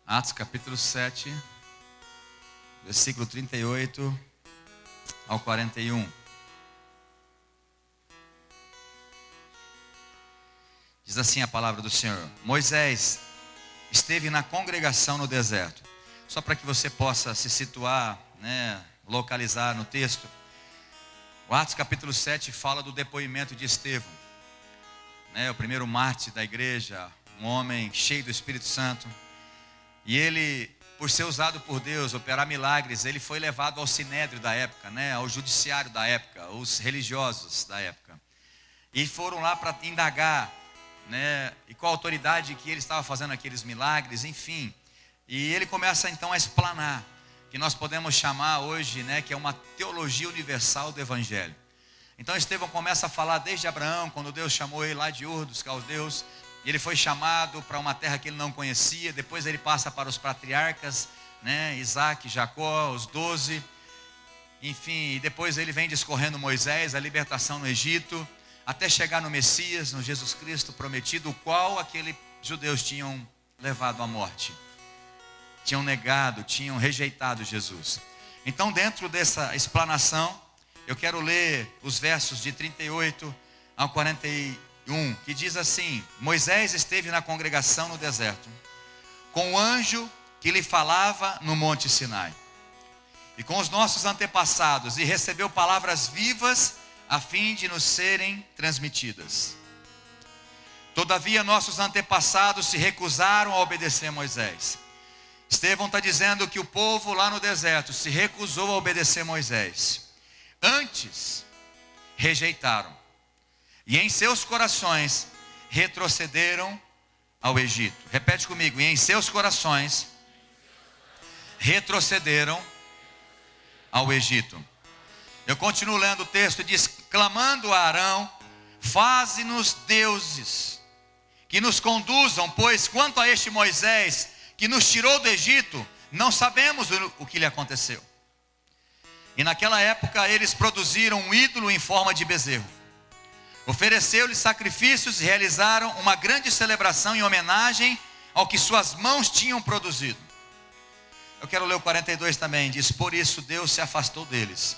Atos capítulo 7, versículo 38 ao 41. Diz assim a palavra do Senhor: Moisés esteve na congregação no deserto. Só para que você possa se situar, localizar no texto. O Atos capítulo 7 fala do depoimento de Estevão, o primeiro mártir da igreja, um homem cheio do Espírito Santo. E ele, por ser usado por Deus, operar milagres, ele foi levado ao sinédrio da época, ao judiciário da época, os religiosos da época. E foram lá para indagar, e qual a autoridade que ele estava fazendo aqueles milagres, enfim. E ele começa então a explanar, que nós podemos chamar hoje, que é uma teologia universal do Evangelho. Então Estevão começa a falar desde Abraão, quando Deus chamou ele lá de Ur dos Caldeus. E ele foi chamado para uma terra que ele não conhecia. Depois ele passa para os patriarcas, Isaac, Jacó, os 12. Enfim, e depois ele vem discorrendo Moisés, a libertação no Egito, até chegar no Messias, no Jesus Cristo prometido, o qual aqueles judeus tinham levado à morte. Tinham negado, tinham rejeitado Jesus. Então, dentro dessa explanação, eu quero ler os versos de 38 ao 41, que diz assim: Moisés esteve na congregação no deserto, com o anjo que lhe falava no monte Sinai, e com os nossos antepassados, e recebeu palavras vivas, a fim de nos serem transmitidas. Todavia nossos antepassados se recusaram a obedecer a Moisés. Estevão está dizendo que o povo lá no deserto se recusou a obedecer a Moisés. Antes, rejeitaram. E em seus corações retrocederam ao Egito. Repete comigo: e em seus corações retrocederam ao Egito. Eu continuo lendo o texto, diz: clamando a Arão, faze-nos deuses que nos conduzam, pois quanto a este Moisés que nos tirou do Egito, não sabemos o que lhe aconteceu. E naquela época eles produziram um ídolo em forma de bezerro. Ofereceu-lhes sacrifícios e realizaram uma grande celebração em homenagem ao que suas mãos tinham produzido. Eu quero ler o 42 também, diz: por isso Deus se afastou deles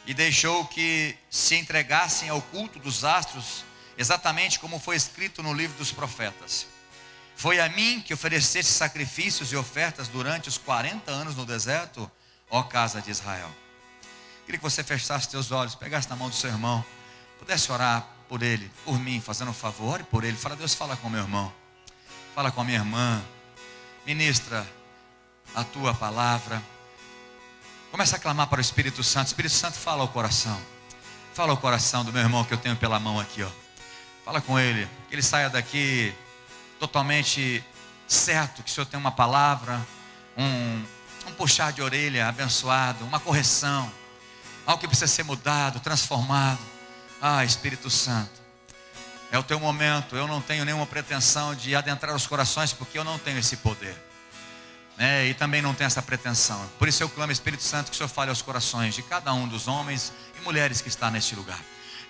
e deixou que se entregassem ao culto dos astros, exatamente como foi escrito no livro dos profetas. Foi a mim que ofereceste sacrifícios e ofertas durante os 40 anos no deserto, ó casa de Israel. Queria que você fechasse teus olhos, pegasse na mão do seu irmão, pudesse orar por ele, por mim, fazendo um favor. Ore por ele. Fala: Deus, fala com meu irmão, fala com a minha irmã, ministra a tua palavra. Começa a clamar para o Espírito Santo. Espírito Santo, fala ao coração. Fala ao coração do meu irmão que eu tenho pela mão aqui, Fala com ele, que ele saia daqui totalmente certo que o Senhor tem uma palavra, um puxar de orelha abençoado, uma correção, algo que precisa ser mudado, transformado. Espírito Santo, é o teu momento. Eu não tenho nenhuma pretensão de adentrar os corações, porque eu não tenho esse poder, e também não tenho essa pretensão. Por isso eu clamo, Espírito Santo, que o Senhor fale aos corações de cada um dos homens e mulheres que está neste lugar,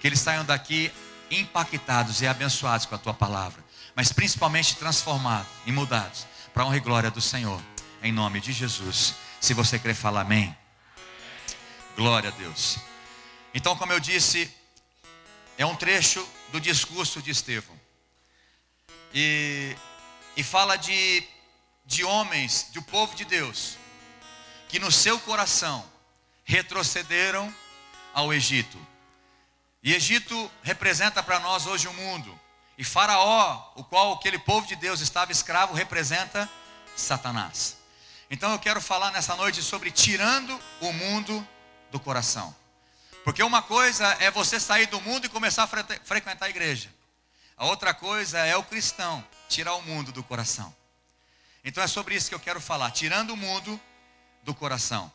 que eles saiam daqui impactados e abençoados com a tua palavra, mas principalmente transformados e mudados para a honra e glória do Senhor, em nome de Jesus. Se você crer, fala amém. Glória a Deus. Então, como eu disse, é um trecho do discurso de Estevão, e fala de homens, do povo de Deus, que no seu coração retrocederam ao Egito. E Egito representa para nós hoje o mundo, e Faraó, o qual aquele povo de Deus estava escravo, representa Satanás. Então eu quero falar nessa noite sobre tirando o mundo do coração. Porque uma coisa é você sair do mundo e começar a frequentar a igreja. A outra coisa é o cristão tirar o mundo do coração. Então é sobre isso que eu quero falar, tirando o mundo do coração.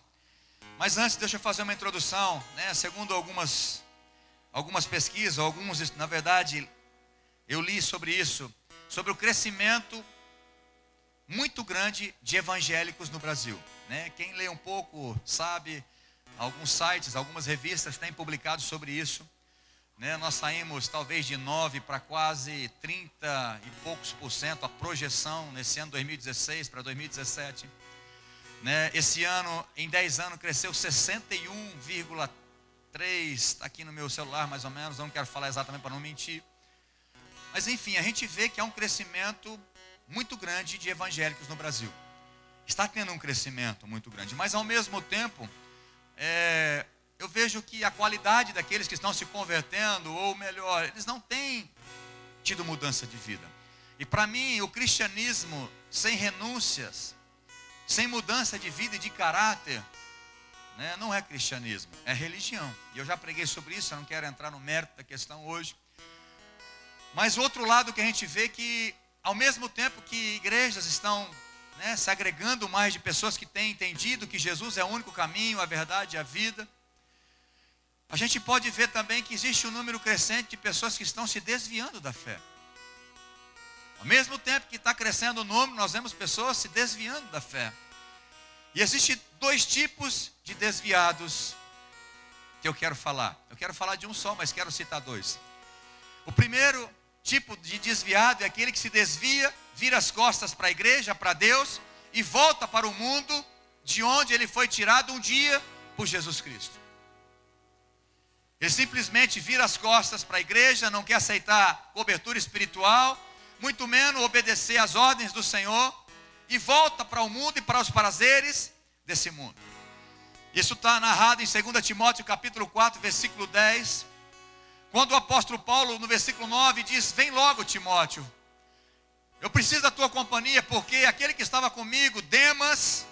Mas antes, deixa eu fazer uma introdução, segundo algumas pesquisas, na verdade, eu li sobre isso, sobre o crescimento muito grande de evangélicos no Brasil. Quem lê um pouco sabe, alguns sites, algumas revistas têm publicado sobre isso. né? Nós saímos talvez de 9 para quase 30 e poucos por cento a projeção nesse ano 2016 para 2017. Né? Esse ano, em 10 anos, cresceu 61,3, está aqui no meu celular mais ou menos, não quero falar exatamente para não mentir. Mas enfim, a gente vê que há um crescimento muito grande de evangélicos no Brasil. Está tendo um crescimento muito grande, mas ao mesmo tempo, eu vejo que a qualidade daqueles que estão se convertendo, ou melhor, eles não têm tido mudança de vida. E para mim, o cristianismo sem renúncias, sem mudança de vida e de caráter, né, não é cristianismo, é religião. E eu já preguei sobre isso, eu não quero entrar no mérito da questão hoje. Mas o outro lado que a gente vê que, ao mesmo tempo que igrejas estão, né, se agregando mais de pessoas que têm entendido que Jesus é o único caminho, a verdade e a vida, a gente pode ver também que existe um número crescente de pessoas que estão se desviando da fé. Ao mesmo tempo que está crescendo o número, nós vemos pessoas se desviando da fé. E existem 2 tipos de desviados que eu quero falar. Eu quero falar de um só, mas quero citar 2. O primeiro tipo de desviado é aquele que se desvia, vira as costas para a igreja, para Deus, e volta para o mundo de onde ele foi tirado um dia por Jesus Cristo. Ele simplesmente vira as costas para a igreja, não quer aceitar cobertura espiritual, muito menos obedecer às ordens do Senhor, e volta para o mundo e para os prazeres desse mundo. Isso está narrado em 2 Timóteo capítulo 4, versículo 10, quando o apóstolo Paulo, no versículo 9, diz: vem logo, Timóteo, eu preciso da tua companhia, porque aquele que estava comigo, Demas,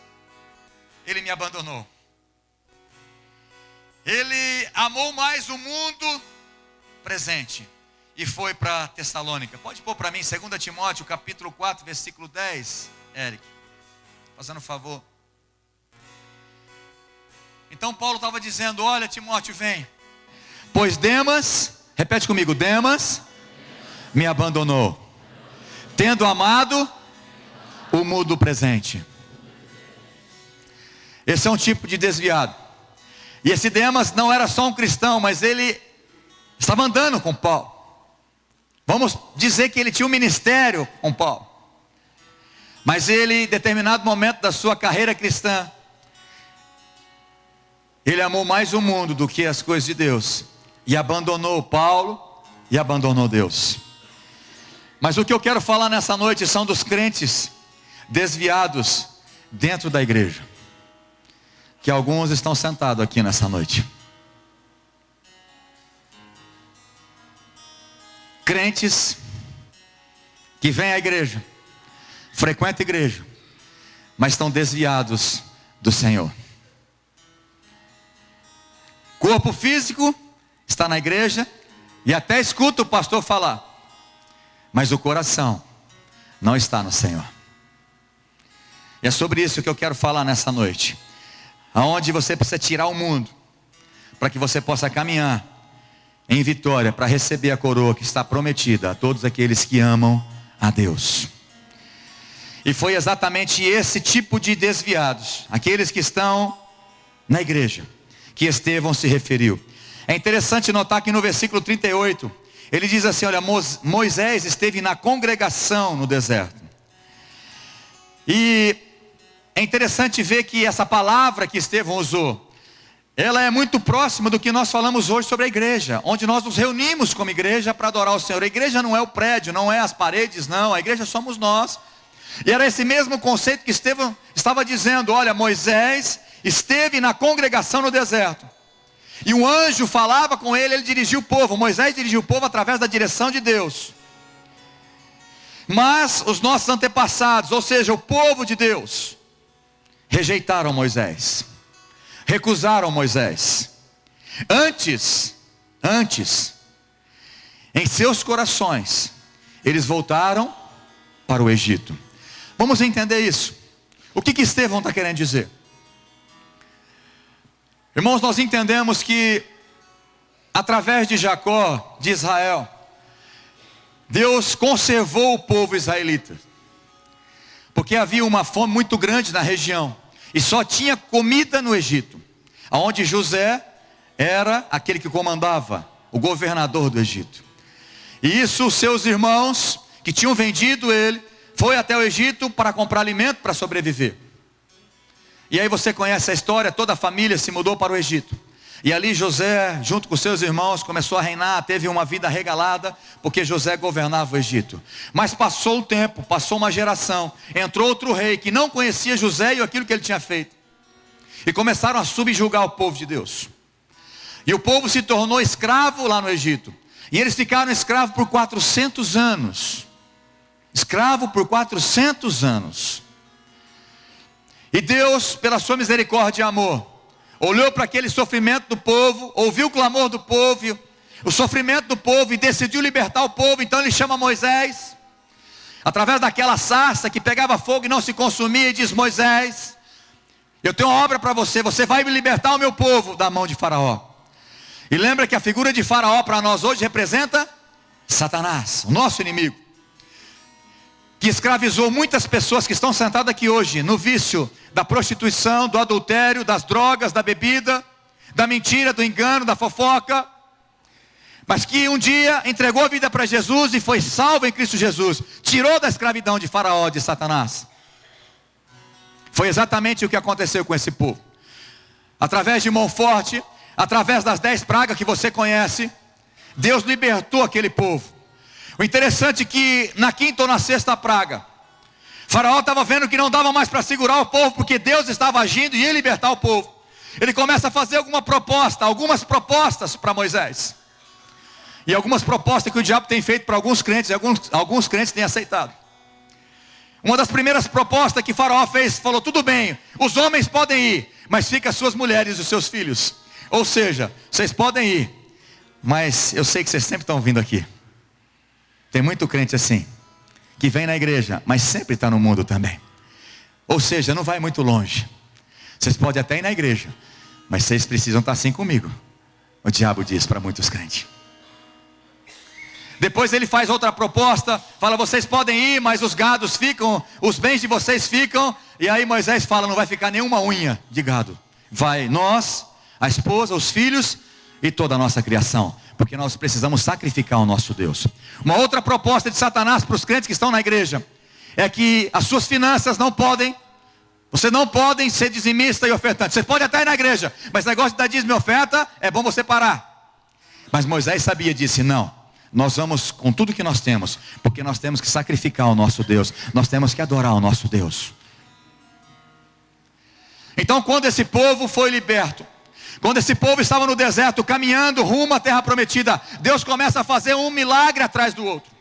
ele me abandonou. Ele amou mais o mundo presente e foi para Tessalônica. Pode pôr para mim 2 Timóteo capítulo 4, versículo 10, Eric, fazendo um favor. Então Paulo estava dizendo: olha, Timóteo, vem, pois Demas, repete comigo, Demas me abandonou, tendo amado o mundo presente. Esse é um tipo de desviado. E esse Demas não era só um cristão, mas ele estava andando com Paulo. Vamos dizer que ele tinha um ministério com Paulo. Mas ele, em determinado momento da sua carreira cristã, ele amou mais o mundo do que as coisas de Deus. E abandonou Paulo e abandonou Deus. Mas o que eu quero falar nessa noite são dos crentes desviados dentro da igreja. Que alguns estão sentados aqui nessa noite. Crentes que vêm à igreja, frequentam a igreja, mas estão desviados do Senhor. Corpo físico está na igreja e até escuta o pastor falar, mas o coração não está no Senhor. E é sobre isso que eu quero falar nessa noite. Aonde você precisa tirar o mundo, para que você possa caminhar em vitória, para receber a coroa que está prometida a todos aqueles que amam a Deus. E foi exatamente esse tipo de desviados, aqueles que estão na igreja, que Estevão se referiu. É interessante notar que no versículo 38, ele diz assim: olha, Moisés esteve na congregação no deserto. E é interessante ver que essa palavra que Estevão usou, ela é muito próxima do que nós falamos hoje sobre a igreja, onde nós nos reunimos como igreja para adorar o Senhor. A igreja não é o prédio, não é as paredes, não, a igreja somos nós. E era esse mesmo conceito que Estevão estava dizendo: olha, Moisés esteve na congregação no deserto, e um anjo falava com ele, ele dirigia o povo. Moisés dirigia o povo através da direção de Deus. Mas os nossos antepassados, ou seja, o povo de Deus, rejeitaram Moisés, recusaram Moisés. Antes, em seus corações, eles voltaram para o Egito. Vamos entender isso. O que Estevão está querendo dizer? Irmãos, nós entendemos que através de Jacó, de Israel, Deus conservou o povo israelita, porque havia uma fome muito grande na região, e só tinha comida no Egito, onde José era aquele que comandava o governador do Egito. E isso, os seus irmãos, que tinham vendido ele, foi até o Egito para comprar alimento para sobreviver. E aí você conhece a história, toda a família se mudou para o Egito. E ali José, junto com seus irmãos, começou a reinar, teve uma vida regalada, porque José governava o Egito. Mas passou o tempo, passou uma geração, entrou outro rei que não conhecia José e aquilo que ele tinha feito. E começaram a subjugar o povo de Deus. E o povo se tornou escravo lá no Egito. E eles ficaram escravos por 400 anos. Escravo por 400 anos. E Deus, pela sua misericórdia e amor, olhou para aquele sofrimento do povo, ouviu o clamor do povo, o sofrimento do povo, e decidiu libertar o povo. Então ele chama Moisés, através daquela sarça que pegava fogo e não se consumia, e diz: Moisés, eu tenho uma obra para você, você vai me libertar o meu povo da mão de Faraó. E lembra que a figura de Faraó para nós hoje representa Satanás, o nosso inimigo, que escravizou muitas pessoas que estão sentadas aqui hoje no vício da prostituição, do adultério, das drogas, da bebida, da mentira, do engano, da fofoca, mas que um dia entregou a vida para Jesus e foi salvo em Cristo Jesus, tirou da escravidão de Faraó, de Satanás. Foi exatamente o que aconteceu com esse povo. Através de mão forte, através das 10 pragas que você conhece, Deus libertou aquele povo. O interessante é que na quinta ou na sexta praga, Faraó estava vendo que não dava mais para segurar o povo, porque Deus estava agindo e ia libertar o povo. Ele começa a fazer algumas propostas para Moisés. E algumas propostas que o diabo tem feito para alguns crentes, e alguns crentes têm aceitado. Uma das primeiras propostas que Faraó fez, falou: tudo bem, os homens podem ir, mas fica as suas mulheres e os seus filhos. Ou seja, vocês podem ir, mas eu sei que vocês sempre estão vindo aqui. Tem muito crente assim, que vem na igreja, mas sempre está no mundo também. Ou seja, não vai muito longe. Vocês podem até ir na igreja, mas vocês precisam estar assim comigo. O diabo diz para muitos crentes. Depois ele faz outra proposta, fala: vocês podem ir, mas os gados ficam, os bens de vocês ficam. E aí Moisés fala: não vai ficar nenhuma unha de gado. Vai nós, a esposa, os filhos e toda a nossa criação, porque nós precisamos sacrificar o nosso Deus. Uma outra proposta de Satanás para os crentes que estão na igreja é que as suas finanças não podem, você não podem ser dizimista e ofertante. Você pode até ir na igreja, mas negócio de dar dízimo e oferta, é bom você parar. Mas Moisés sabia, disse: não, nós vamos com tudo que nós temos, porque nós temos que sacrificar o nosso Deus, nós temos que adorar o nosso Deus. Então, quando esse povo foi liberto, quando esse povo estava no deserto, caminhando rumo à terra prometida, Deus começa a fazer um milagre atrás do outro.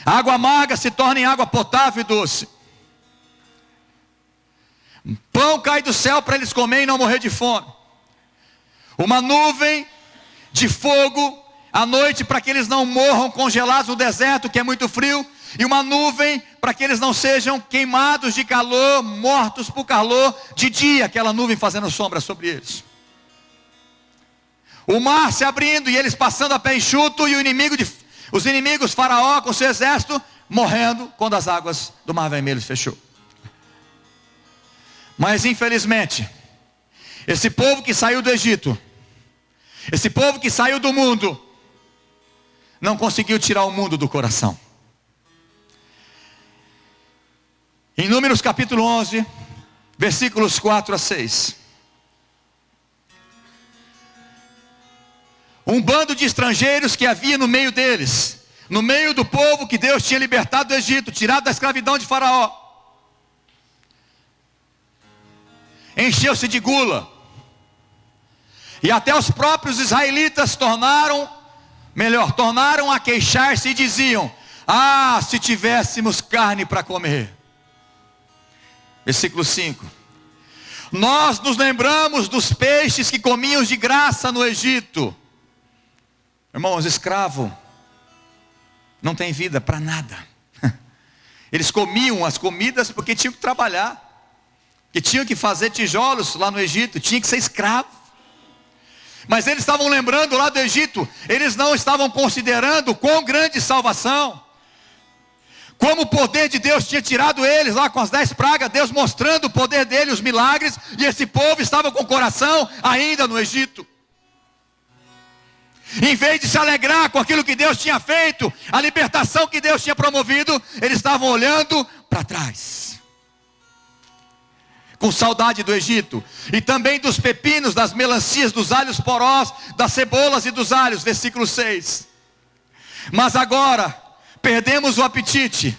A água amarga se torna em água potável e doce. Pão cai do céu para eles comerem e não morrer de fome. Uma nuvem de fogo à noite para que eles não morram congelados no deserto, que é muito frio. E uma nuvem para que eles não sejam queimados de calor, mortos por calor de dia, aquela nuvem fazendo sombra sobre eles. O mar se abrindo e eles passando a pé enxuto, e os inimigos, Faraó com seu exército, morrendo quando as águas do Mar Vermelho fechou. Mas infelizmente, esse povo que saiu do Egito, esse povo que saiu do mundo, não conseguiu tirar o mundo do coração. Em Números capítulo 11, versículos 4 a 6. Um bando de estrangeiros que havia no meio deles, no meio do povo que Deus tinha libertado do Egito, tirado da escravidão de Faraó, encheu-se de gula. E até os próprios israelitas tornaram a queixar-se e diziam: ah, se tivéssemos carne para comer. Versículo 5. Nós nos lembramos dos peixes que comíamos de graça no Egito. Irmãos, escravo não tem vida para nada. Eles comiam as comidas porque tinham que trabalhar, que tinham que fazer tijolos lá no Egito, tinha que ser escravo. Mas eles estavam lembrando lá do Egito, eles não estavam considerando quão grande salvação, como o poder de Deus tinha tirado eles lá com as 10 pragas, Deus mostrando o poder dele, os milagres, e esse povo estava com o coração ainda no Egito. Em vez de se alegrar com aquilo que Deus tinha feito, a libertação que Deus tinha promovido, eles estavam olhando para trás, com saudade do Egito, e também dos pepinos, das melancias, dos alhos porós, das cebolas e dos alhos, versículo 6. Mas agora, perdemos o apetite,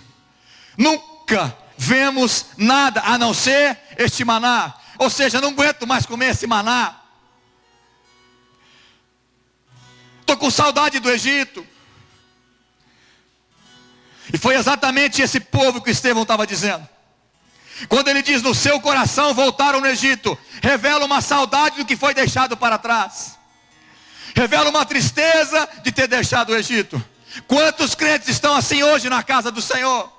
nunca vemos nada a não ser este maná, ou seja, não aguento mais comer esse maná, estou com saudade do Egito. E foi exatamente esse povo que Estevão estava dizendo. Quando ele diz, no seu coração voltaram no Egito, revela uma saudade do que foi deixado para trás, revela uma tristeza de ter deixado o Egito. Quantos crentes estão assim hoje na casa do Senhor?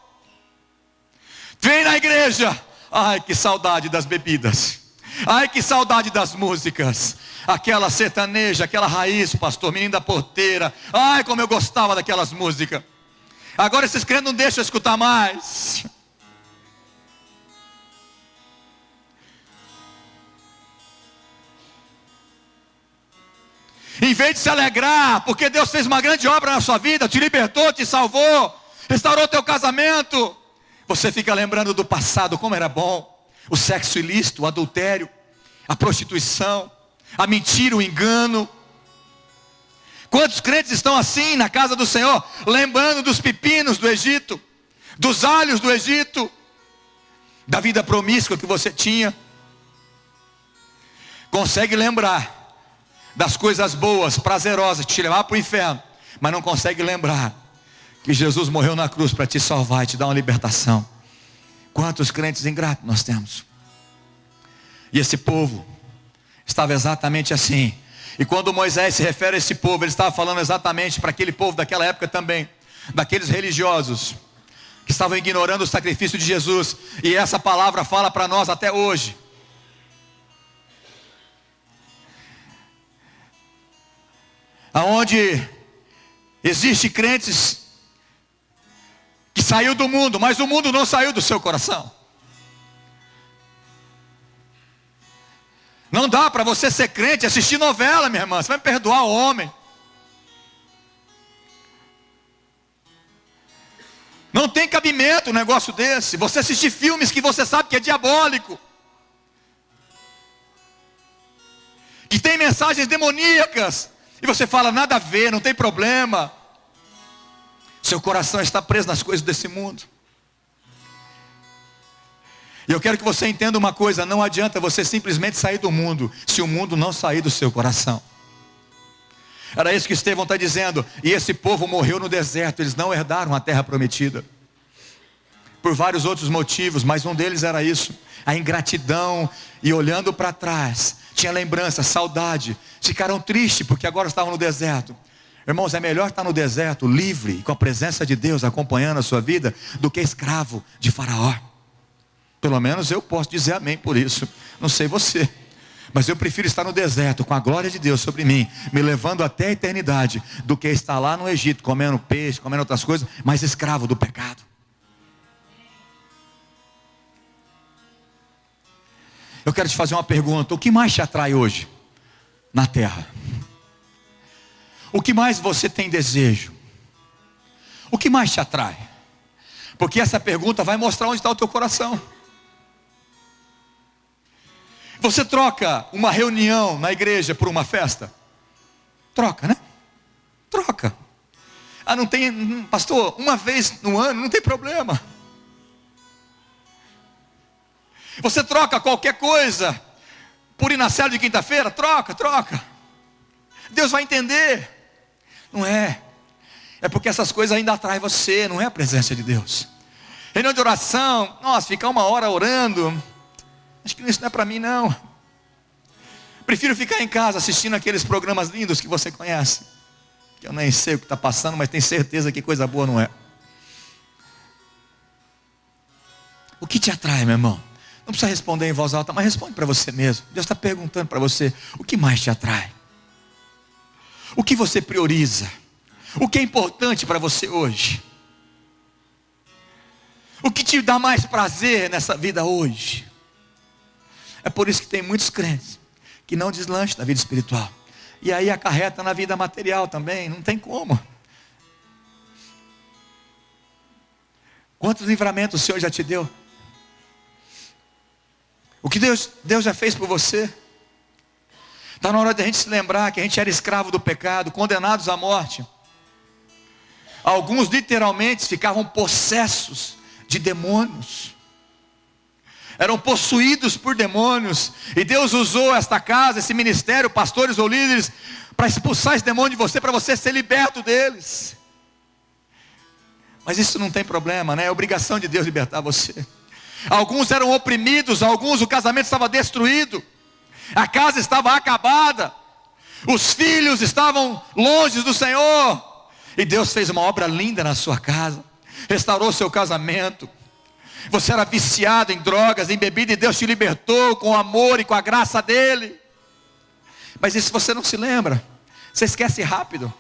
Vem na igreja, ai que saudade das bebidas, ai que saudade das músicas, aquela sertaneja, aquela raiz, pastor, menino da porteira, ai como eu gostava daquelas músicas. Agora esses crentes não deixam eu escutar mais. Em vez de se alegrar, porque Deus fez uma grande obra na sua vida, te libertou, te salvou, restaurou teu casamento, você fica lembrando do passado, como era bom, o sexo ilícito, o adultério, a prostituição, a mentira, o engano. Quantos crentes estão assim na casa do Senhor, lembrando dos pepinos do Egito, dos alhos do Egito, da vida promíscua que você tinha? Consegue lembrar das coisas boas, prazerosas, que te levar para o inferno, mas não consegue lembrar que Jesus morreu na cruz para te salvar e te dar uma libertação. Quantos crentes ingratos nós temos? E esse povo estava exatamente assim. E quando Moisés se refere a esse povo, ele estava falando exatamente para aquele povo daquela época também, daqueles religiosos que estavam ignorando o sacrifício de Jesus. E essa palavra fala para nós até hoje. Aonde existe crentes que saiu do mundo, mas o mundo não saiu do seu coração. Não dá para você ser crente e assistir novela, minha irmã, você vai perdoar o homem. Não tem cabimento um negócio desse. Você assistir filmes que você sabe que é diabólico, que tem mensagens demoníacas, e você fala, nada a ver, não tem problema. Seu coração está preso nas coisas desse mundo. E eu quero que você entenda uma coisa, não adianta você simplesmente sair do mundo, se o mundo não sair do seu coração. Era isso que Estevão está dizendo. E esse povo morreu no deserto, eles não herdaram a terra prometida, por vários outros motivos, mas um deles era isso, a ingratidão. E olhando para trás, tinha lembrança, saudade, ficaram tristes porque agora estavam no deserto. Irmãos, é melhor estar no deserto livre e com a presença de Deus acompanhando a sua vida, do que escravo de Faraó. Pelo menos eu posso dizer amém por isso. Não sei você, mas eu prefiro estar no deserto com a glória de Deus sobre mim, me levando até a eternidade, do que estar lá no Egito comendo peixe, comendo outras coisas, mas escravo do pecado. Eu quero te fazer uma pergunta: o que mais te atrai hoje na terra? O que mais você tem desejo? O que mais te atrai? Porque essa pergunta vai mostrar onde está o teu coração. Você troca uma reunião na igreja por uma festa? Troca, né? Troca. Ah, não tem, pastor, uma vez no ano, não tem problema. Você troca qualquer coisa por ir na célula de quinta-feira? Troca. Deus vai entender. Não é. É porque essas coisas ainda atraem você, não é a presença de Deus. Reunião de oração, nossa, ficar uma hora orando, acho que isso não é para mim não. Prefiro ficar em casa assistindo aqueles programas lindos que você conhece, que eu nem sei o que está passando, mas tenho certeza que coisa boa não é. O que te atrai, meu irmão? Não precisa responder em voz alta, mas responde para você mesmo. Deus está perguntando para você, o que mais te atrai? O que você prioriza? O que é importante para você hoje? O que te dá mais prazer nessa vida hoje? É por isso que tem muitos crentes que não deslancham na vida espiritual. E aí acarreta na vida material também, não tem como. Quantos livramentos o Senhor já te deu? O que Deus já fez por você? Está na hora de a gente se lembrar que a gente era escravo do pecado, condenados à morte. Alguns literalmente ficavam possessos de demônios. Eram possuídos por demônios. E Deus usou esta casa, esse ministério, pastores ou líderes, para expulsar esse demônio de você, para você ser liberto deles. Mas isso não tem problema, né? É obrigação de Deus libertar você. Alguns eram oprimidos, alguns o casamento estava destruído, a casa estava acabada, os filhos estavam longe do Senhor, e Deus fez uma obra linda na sua casa, restaurou seu casamento. Você era viciado em drogas, em bebida, e Deus te libertou com o amor e com a graça dele. Mas isso você não se lembra, você esquece rápido.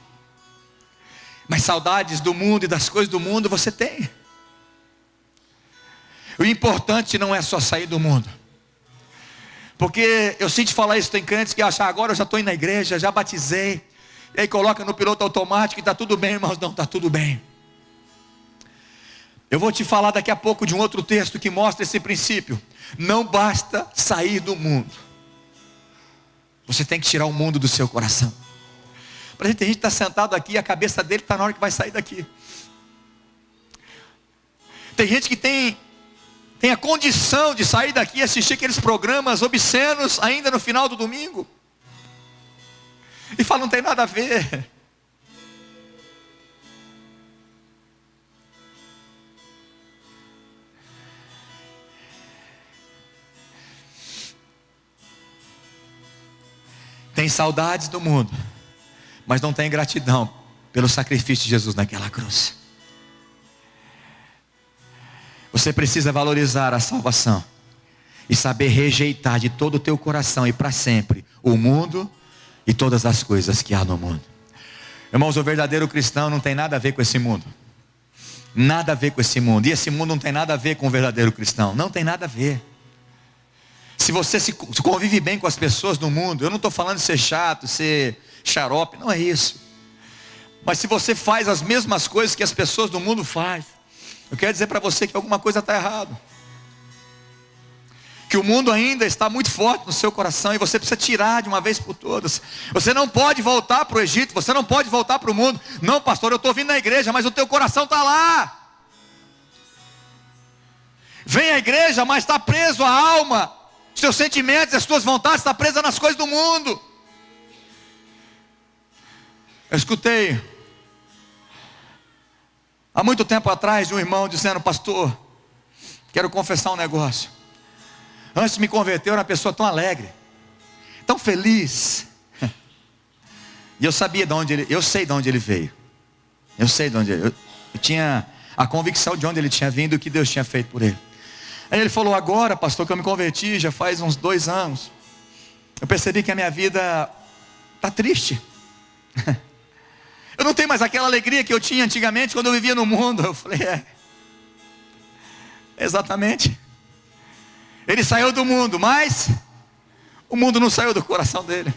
Mas saudades do mundo e das coisas do mundo você tem. O importante não é só sair do mundo. Porque eu sinto falar isso, tem crentes que acham, agora eu já estou indo na igreja, já batizei. E aí coloca no piloto automático e está tudo bem, irmãos. Não, está tudo bem. Eu vou te falar daqui a pouco de um outro texto que mostra esse princípio. Não basta sair do mundo. Você tem que tirar o mundo do seu coração. Por exemplo, tem gente que está sentado aqui e a cabeça dele está na hora que vai sair daqui. Tem gente que tem a condição de sair daqui e assistir aqueles programas obscenos ainda no final do domingo. E fala, não tem nada a ver. Tem saudades do mundo, mas não tem gratidão pelo sacrifício de Jesus naquela cruz. Você precisa valorizar a salvação e saber rejeitar de todo o teu coração e para sempre o mundo e todas as coisas que há no mundo. Irmãos, o verdadeiro cristão não tem nada a ver com esse mundo. Nada a ver com esse mundo. E esse mundo não tem nada a ver com o verdadeiro cristão. Não tem nada a ver. Se você se convive bem com as pessoas no mundo, eu não estou falando de ser chato, ser xarope, não é isso. Mas se você faz as mesmas coisas que as pessoas do mundo fazem, eu quero dizer para você que alguma coisa está errada. Que o mundo ainda está muito forte no seu coração e você precisa tirar de uma vez por todas. Você não pode voltar para o Egito, você não pode voltar para o mundo. Não, pastor, eu estou vindo na igreja, mas o teu coração está lá. Vem à igreja, mas está preso a alma. Os seus sentimentos, as suas vontades estão presas nas coisas do mundo. Eu escutei há muito tempo atrás de um irmão dizendo, pastor, quero confessar um negócio. Antes de me converter, eu era uma pessoa tão alegre, tão feliz. E eu sabia de onde eu sei de onde ele veio. Eu sei de onde eu tinha a convicção de onde ele tinha vindo e o que Deus tinha feito por ele. Aí ele falou, agora, pastor, que eu me converti, já faz uns 2 anos. Eu percebi que a minha vida está triste. Eu não tenho mais aquela alegria que eu tinha antigamente quando eu vivia no mundo. Eu falei, exatamente. Ele saiu do mundo, mas o mundo não saiu do coração dele.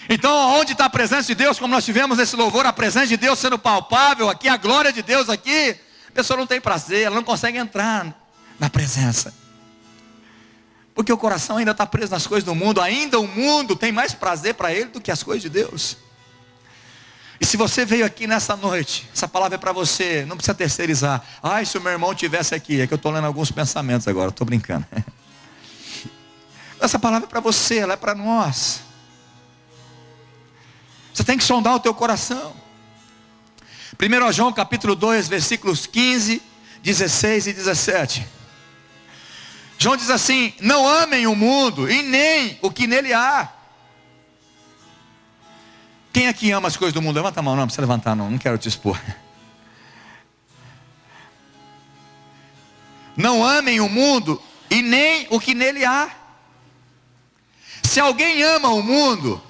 Então, onde está a presença de Deus, como nós tivemos nesse louvor, a presença de Deus sendo palpável aqui, a glória de Deus aqui, a pessoa não tem prazer, ela não consegue entrar na presença. Porque o coração ainda está preso nas coisas do mundo. Ainda o mundo tem mais prazer para ele do que as coisas de Deus. E se você veio aqui nessa noite, essa palavra é para você, não precisa terceirizar. Ai, se o meu irmão tivesse aqui, é que eu estou lendo alguns pensamentos agora, estou brincando. Essa palavra é para você, ela é para nós. Você tem que sondar o teu coração. 1 João capítulo 2, versículos 15, 16 e 17. João diz assim, não amem o mundo e nem o que nele há. Quem aqui ama as coisas do mundo? Levanta a mão, não precisa levantar não quero te expor. Não amem o mundo e nem o que nele há. Se alguém ama o mundo,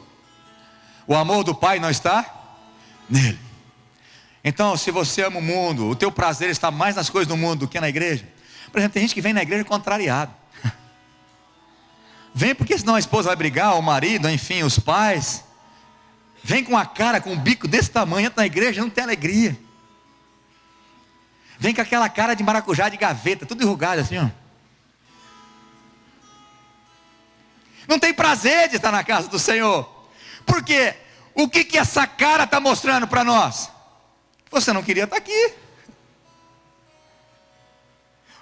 o amor do Pai não está nele. Então, se você ama o mundo, o teu prazer está mais nas coisas do mundo do que na igreja. Por exemplo, tem gente que vem na igreja contrariado. Vem porque senão a esposa vai brigar, o marido, enfim, os pais. Vem com a cara, com um bico desse tamanho, entra na igreja, não tem alegria. Vem com aquela cara de maracujá de gaveta, tudo enrugado assim, ó. Não tem prazer de estar na casa do Senhor. Por quê? O que essa cara está mostrando para nós? Você não queria estar aqui.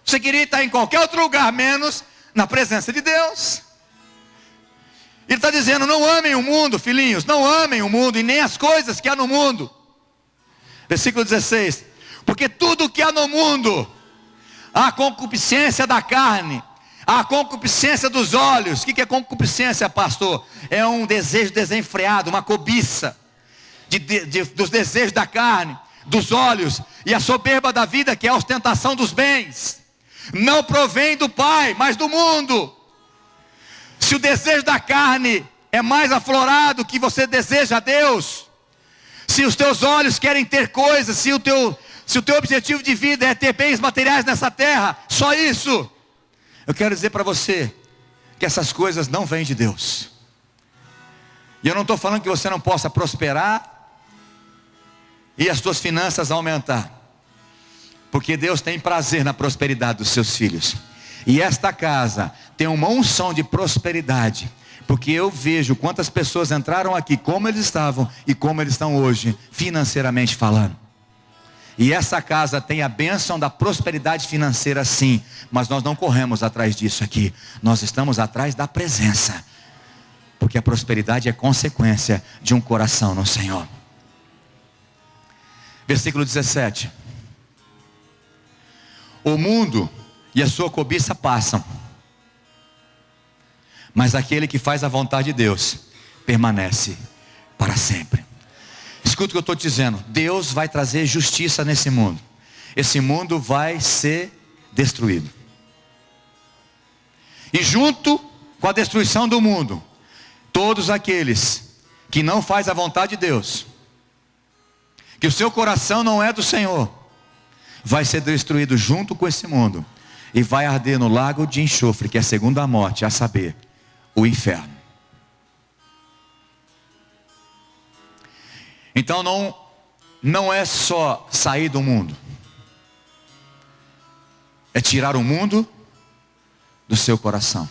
Você queria estar em qualquer outro lugar, menos na presença de Deus. Ele está dizendo, não amem o mundo, filhinhos, não amem o mundo e nem as coisas que há no mundo. Versículo 16, porque tudo que há no mundo, a concupiscência da carne, a concupiscência dos olhos. O que é concupiscência, pastor? É um desejo desenfreado, uma cobiça dos desejos da carne, dos olhos, e a soberba da vida, que é a ostentação dos bens. Não provém do Pai, mas do mundo. Se o desejo da carne é mais aflorado que você deseja a Deus, se os teus olhos querem ter coisas, se o teu objetivo de vida é ter bens materiais nessa terra, só isso, eu quero dizer para você, que essas coisas não vêm de Deus. E eu não estou falando que você não possa prosperar, e as suas finanças aumentar, porque Deus tem prazer na prosperidade dos seus filhos. E esta casa tem uma unção de prosperidade, porque eu vejo quantas pessoas entraram aqui, como eles estavam e como eles estão hoje, financeiramente falando. E essa casa tem a bênção da prosperidade financeira, sim, mas nós não corremos atrás disso aqui, nós estamos atrás da presença, porque a prosperidade é consequência de um coração no Senhor. Versículo 17, o mundo e a sua cobiça passam, mas aquele que faz a vontade de Deus permanece para sempre. Escuta o que eu estou te dizendo, Deus vai trazer justiça nesse mundo. Esse mundo vai ser destruído, e junto com a destruição do mundo, todos aqueles que não fazem a vontade de Deus, que o seu coração não é do Senhor, vai ser destruído junto com esse mundo, e vai arder no lago de enxofre, que é a segunda morte, a saber, o inferno. Então não é só sair do mundo, é tirar o mundo do seu coração.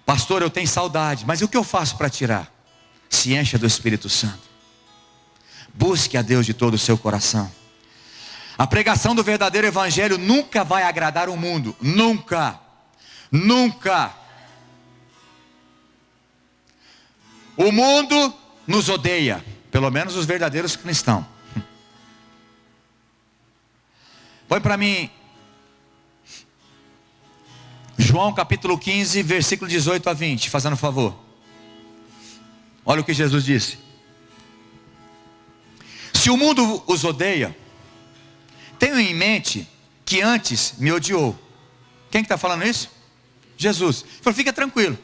Pastor, eu tenho saudade, mas o que eu faço para tirar? Se encha do Espírito Santo, busque a Deus de todo o seu coração. A pregação do verdadeiro evangelho nunca vai agradar o mundo, nunca, nunca. O mundo nos odeia, pelo menos os verdadeiros cristãos. Põe para mim João capítulo 15, versículo 18 a 20, fazendo um favor. Olha o que Jesus disse: se o mundo os odeia, tenham em mente que antes me odiou. Quem que está falando isso? Jesus. Ele falou, fica tranquilo,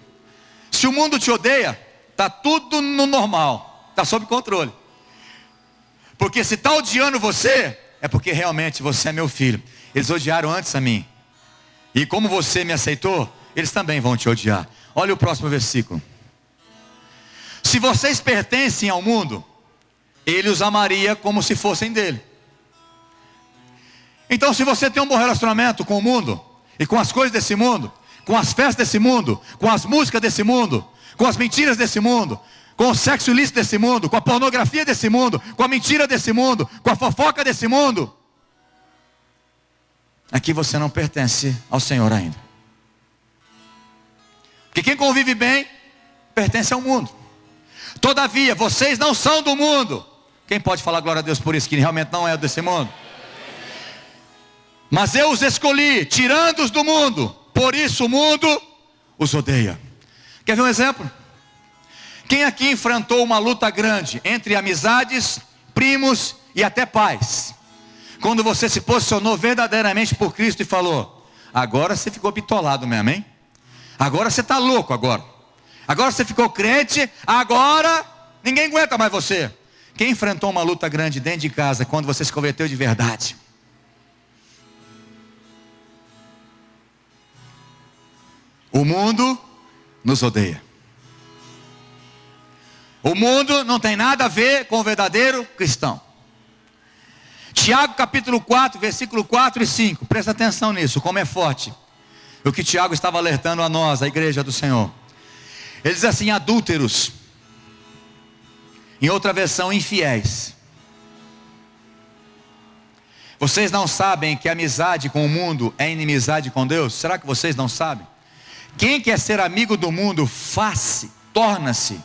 se o mundo te odeia, está tudo no normal, está sob controle. Porque se está odiando você, é porque realmente você é meu filho. Eles odiaram antes a mim, e como você me aceitou, eles também vão te odiar. Olha o próximo versículo. Se vocês pertencem ao mundo, ele os amaria como se fossem dele. Então, se você tem um bom relacionamento com o mundo, e com as coisas desse mundo, com as festas desse mundo, com as músicas desse mundo, com as mentiras desse mundo, com o sexo ilícito desse mundo, com a pornografia desse mundo, com a mentira desse mundo, com a fofoca desse mundo, aqui você não pertence ao Senhor ainda. Porque quem convive bem, pertence ao mundo. Todavia, vocês não são do mundo. Quem pode falar glória a Deus por isso, que realmente não é desse mundo? Mas eu os escolhi, tirando-os do mundo, por isso o mundo os odeia. Quer ver um exemplo? Quem aqui enfrentou uma luta grande entre amizades, primos e até pais, quando você se posicionou verdadeiramente por Cristo e falou, agora você ficou bitolado mesmo, hein? Agora você está louco agora você ficou crente, agora ninguém aguenta mais você. Quem enfrentou uma luta grande dentro de casa, quando você se converteu de verdade? O mundo nos odeia. O mundo não tem nada a ver com o verdadeiro cristão. Tiago capítulo 4, versículo 4 e 5. Presta atenção nisso, como é forte. O que Tiago estava alertando a nós, a igreja do Senhor. Ele diz assim: adúlteros. Em outra versão, infiéis. Vocês não sabem que amizade com o mundo é inimizade com Deus? Será que vocês não sabem? Quem quer ser amigo do mundo, torna-se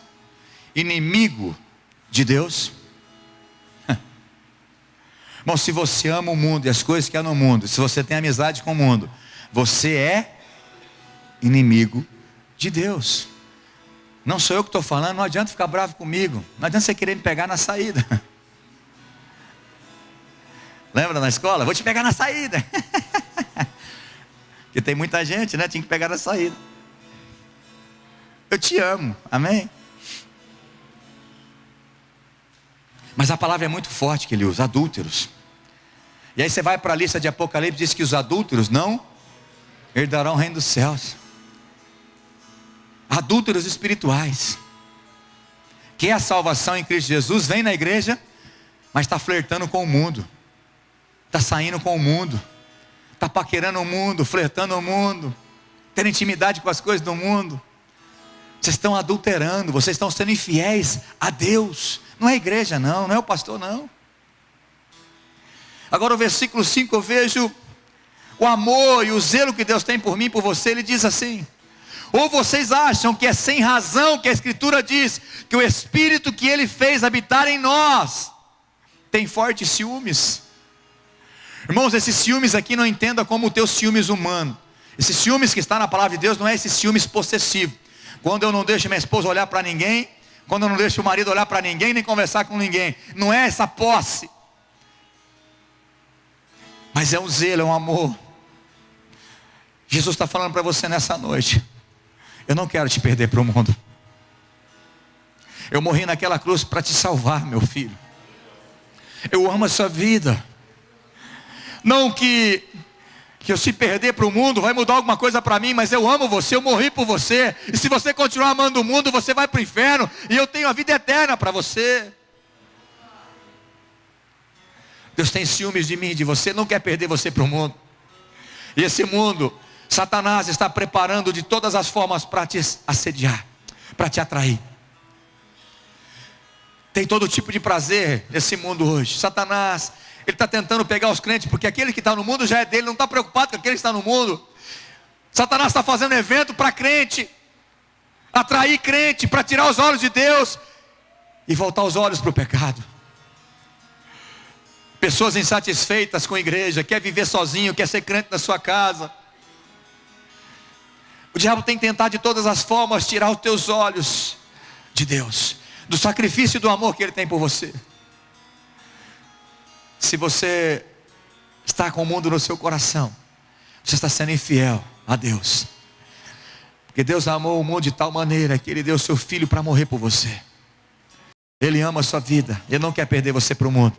inimigo de Deus. Bom, se você ama o mundo e as coisas que há no mundo, se você tem amizade com o mundo, você é inimigo de Deus. Não sou eu que estou falando, não adianta ficar bravo comigo, não adianta você querer me pegar na saída. Lembra na escola? Vou te pegar na saída. Porque tem muita gente, né? Tinha que pegar na saída. Eu te amo, amém? Mas a palavra é muito forte que ele usa, adúlteros. E aí você vai para a lista de Apocalipse, diz que os adúlteros não herdarão o reino dos céus. Adúlteros espirituais. Que é a salvação em Cristo Jesus, vem na igreja, mas está flertando com o mundo. Está saindo com o mundo. Está paquerando o mundo, flertando o mundo. Tendo intimidade com as coisas do mundo. Vocês estão adulterando, vocês estão sendo infiéis a Deus. Não é a igreja não, não é o pastor não. Agora o versículo 5 eu vejo o amor e o zelo que Deus tem por mim e por você. Ele diz assim: ou vocês acham que é sem razão que a Escritura diz que o Espírito que Ele fez habitar em nós tem fortes ciúmes? Irmãos, esses ciúmes aqui não entenda como o teu ciúmes humano. Esses ciúmes que está na palavra de Deus não é esse ciúmes possessivo. Quando eu não deixo minha esposa olhar para ninguém, quando eu não deixo o marido olhar para ninguém, nem conversar com ninguém. Não é essa posse. Mas é um zelo, é um amor. Jesus está falando para você nessa noite: eu não quero te perder para o mundo. Eu morri naquela cruz para te salvar, meu filho. Eu amo a sua vida. Não que eu se perder para o mundo vai mudar alguma coisa para mim, mas eu amo você, eu morri por você. E se você continuar amando o mundo, você vai para o inferno. E eu tenho a vida eterna para você. Deus tem ciúmes de mim e de você, não quer perder você para o mundo. E esse mundo, Satanás está preparando de todas as formas para te assediar, para te atrair. Tem todo tipo de prazer nesse mundo hoje. Satanás, ele está tentando pegar os crentes, porque aquele que está no mundo já é dele, não está preocupado com aquele que está no mundo. Satanás está fazendo evento para crente, atrair crente, para tirar os olhos de Deus e voltar os olhos para o pecado. Pessoas insatisfeitas com a igreja, quer viver sozinho, quer ser crente na sua casa. O diabo tem tentado de todas as formas tirar os teus olhos de Deus, do sacrifício e do amor que Ele tem por você. Se você está com o mundo no seu coração, você está sendo infiel a Deus. Porque Deus amou o mundo de tal maneira que Ele deu o seu Filho para morrer por você. Ele ama a sua vida, Ele não quer perder você para o mundo.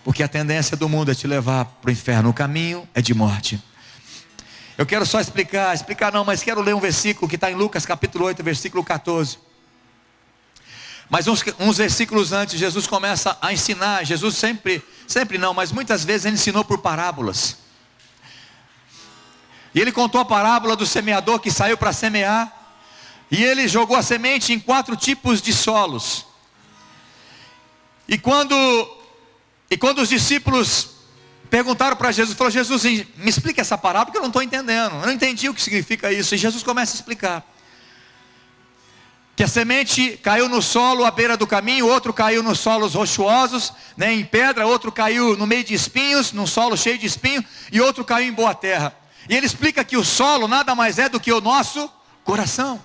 Porque a tendência do mundo é te levar para o inferno. O caminho é de morte. Eu quero só explicar não, mas quero ler um versículo que está em Lucas capítulo 8, versículo 14. Mas uns versículos antes, Jesus começa a ensinar. Jesus sempre não, mas muitas vezes Ele ensinou por parábolas. E Ele contou a parábola do semeador que saiu para semear. E Ele jogou a semente em 4 tipos de solos. E quando os discípulos perguntaram para Jesus, falou: Jesus, me explica essa parábola, porque eu não estou entendendo, eu não entendi o que significa isso. E Jesus começa a explicar que a semente caiu no solo à beira do caminho, outro caiu nos solos rochosos, né, em pedra, outro caiu no meio de espinhos, num solo cheio de espinho, e outro caiu em boa terra. E ele explica que o solo nada mais é do que o nosso coração.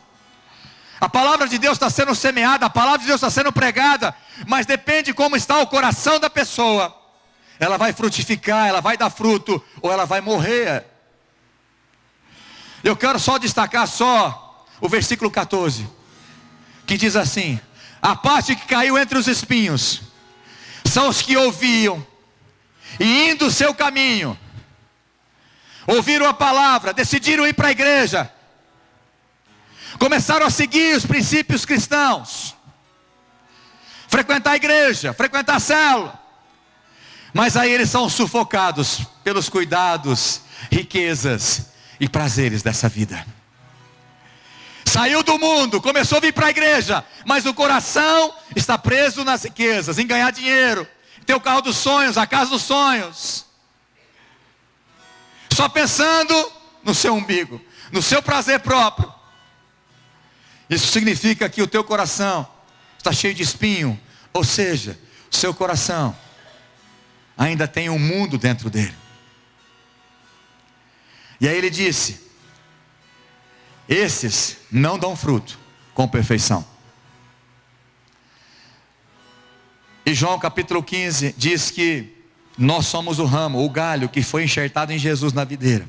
A palavra de Deus está sendo semeada, a palavra de Deus está sendo pregada, mas depende de como está o coração da pessoa. Ela vai frutificar, ela vai dar fruto, ou ela vai morrer. Eu quero só destacar o versículo 14, que diz assim: a parte que caiu entre os espinhos, são os que ouviam, e indo o seu caminho, ouviram a palavra, decidiram ir para a igreja, começaram a seguir os princípios cristãos, frequentar a igreja, frequentar a célula. Mas aí eles são sufocados pelos cuidados, riquezas e prazeres dessa vida. Saiu do mundo, começou a vir para a igreja, mas o coração está preso nas riquezas, em ganhar dinheiro, ter o carro dos sonhos, a casa dos sonhos. Só pensando no seu umbigo, no seu prazer próprio. Isso significa que o teu coração está cheio de espinho, ou seja, o seu coração ainda tem um mundo dentro dele. E aí ele disse: esses não dão fruto com perfeição. E João capítulo 15 diz que nós somos o ramo, o galho que foi enxertado em Jesus na videira.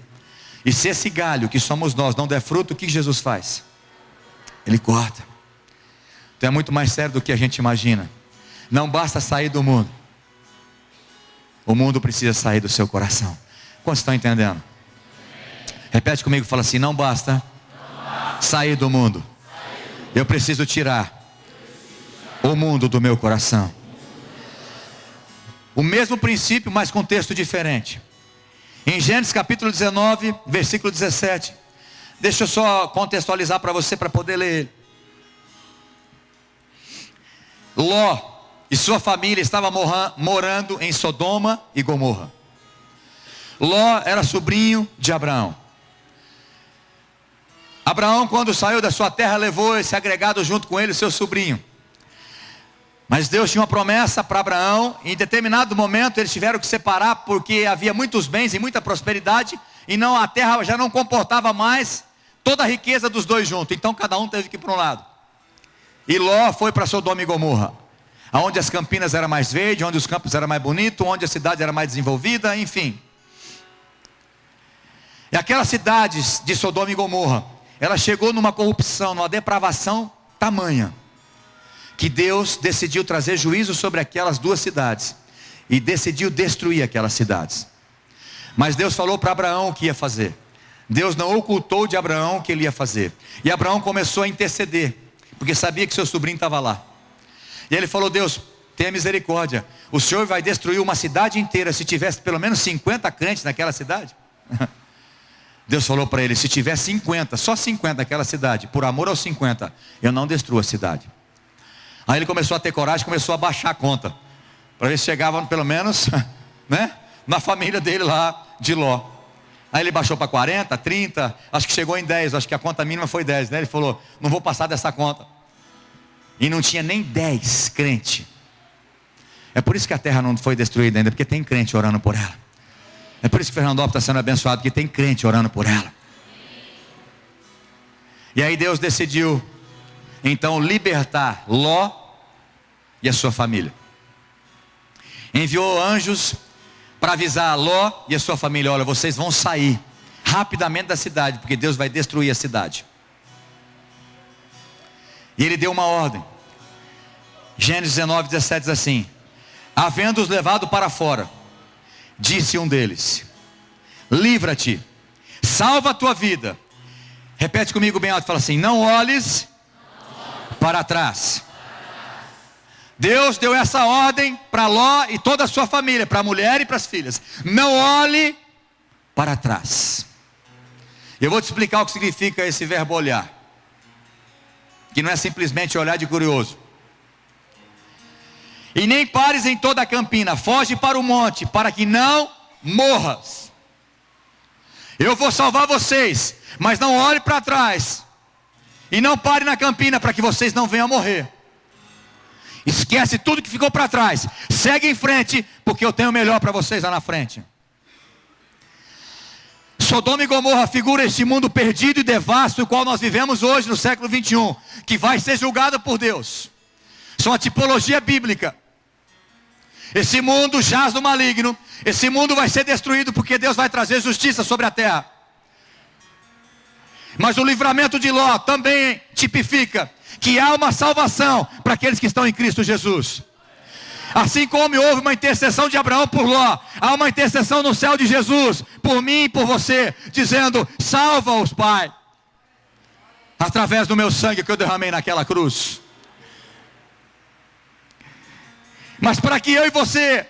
E se esse galho que somos nós não der fruto, o que Jesus faz? Ele corta. Então é muito mais sério do que a gente imagina. Não basta sair do mundo, o mundo precisa sair do seu coração. Quantos estão entendendo? Repete comigo, fala assim: não basta sair do mundo, eu preciso tirar o mundo do meu coração. O mesmo princípio, mas com texto diferente. Em Gênesis capítulo 19, versículo 17. Deixa eu só contextualizar para você, para poder ler ele. Ló e sua família estavam morando em Sodoma e Gomorra. Ló era sobrinho de Abraão. Abraão, quando saiu da sua terra, levou esse agregado junto com ele, seu sobrinho. Mas Deus tinha uma promessa para Abraão. Em determinado momento eles tiveram que separar, porque havia muitos bens e muita prosperidade, e a terra já não comportava mais toda a riqueza dos dois juntos. Então cada um teve que ir para um lado. E Ló foi para Sodoma e Gomorra, onde as campinas eram mais verdes, onde os campos eram mais bonitos, onde a cidade era mais desenvolvida, enfim. E aquelas cidades de Sodoma e Gomorra, ela chegou numa corrupção, numa depravação tamanha, que Deus decidiu trazer juízo sobre aquelas duas cidades, e decidiu destruir aquelas cidades. Mas Deus falou para Abraão o que ia fazer. Deus não ocultou de Abraão o que ele ia fazer. E Abraão começou a interceder, porque sabia que seu sobrinho estava lá. E ele falou: Deus, tenha misericórdia, o Senhor vai destruir uma cidade inteira se tivesse pelo menos 50 crentes naquela cidade? Deus falou para ele: se tiver 50, só 50 naquela cidade, por amor aos 50, eu não destruo a cidade. Aí ele começou a ter coragem, começou a baixar a conta, para ver se chegava pelo menos na família dele lá de Ló. Aí ele baixou para 40, 30, acho que chegou em 10, acho que a conta mínima foi 10, né? Ele falou: não vou passar dessa conta. E não tinha nem 10 crente. É por isso que a terra não foi destruída ainda, porque tem crente orando por ela. É por isso que Fernandópolis está sendo abençoado, porque tem crente orando por ela. E aí Deus decidiu então libertar Ló e a sua família. Enviou anjos para avisar Ló e a sua família: olha, vocês vão sair rapidamente da cidade, porque Deus vai destruir a cidade. E ele deu uma ordem. Gênesis 19, 17 diz assim: havendo-os levado para fora, disse um deles: livra-te, salva a tua vida. Repete comigo bem alto, fala assim: não olhes para trás. Deus deu essa ordem para Ló e toda a sua família, para a mulher e para as filhas: não olhe para trás. Eu vou te explicar o que significa esse verbo olhar, que não é simplesmente olhar de curioso. E nem pares em toda a campina, foge para o monte, para que não morras. Eu vou salvar vocês, mas não olhe para trás, e não pare na campina, para que vocês não venham a morrer. Esquece tudo que ficou para trás, segue em frente, porque eu tenho o melhor para vocês lá na frente. Sodoma e Gomorra figura este mundo perdido e devasto, o qual nós vivemos hoje no século 21, que vai ser julgado por Deus. São a tipologia bíblica. Esse mundo jaz no maligno, esse mundo vai ser destruído, porque Deus vai trazer justiça sobre a terra. Mas o livramento de Ló também tipifica que há uma salvação para aqueles que estão em Cristo Jesus. Assim como houve uma intercessão de Abraão por Ló, há uma intercessão no céu de Jesus por mim e por você, dizendo: salva-os, Pai, através do meu sangue que eu derramei naquela cruz. Mas para que eu e você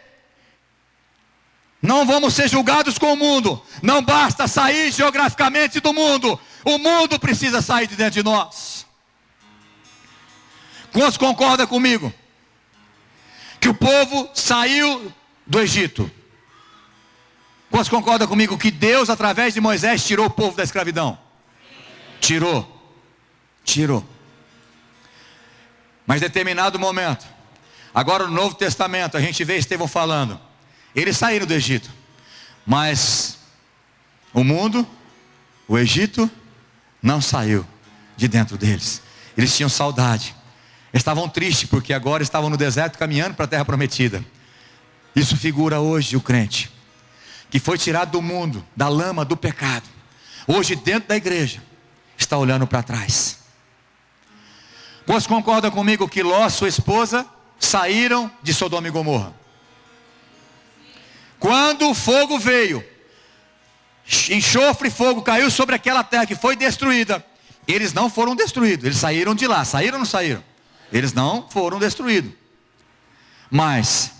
não vamos ser julgados com o mundo, não basta sair geograficamente do mundo, o mundo precisa sair de dentro de nós. Quantos concordam comigo? Que o povo saiu do Egito. Quantos concordam comigo que Deus, através de Moisés, tirou o povo da escravidão? Tirou. Mas em determinado momento, agora no Novo Testamento, a gente vê Estevão falando, eles saíram do Egito, mas o mundo, o Egito, não saiu de dentro deles. Eles tinham saudade, estavam tristes, porque agora estavam no deserto caminhando para a terra prometida. Isso figura hoje o crente, que foi tirado do mundo, da lama do pecado, hoje dentro da igreja, está olhando para trás. Vocês concordam comigo que Ló e sua esposa saíram de Sodoma e Gomorra? Quando o fogo veio, enxofre e fogo caiu sobre aquela terra que foi destruída, eles não foram destruídos, eles saíram de lá. Saíram ou não saíram? Eles não foram destruídos. Mas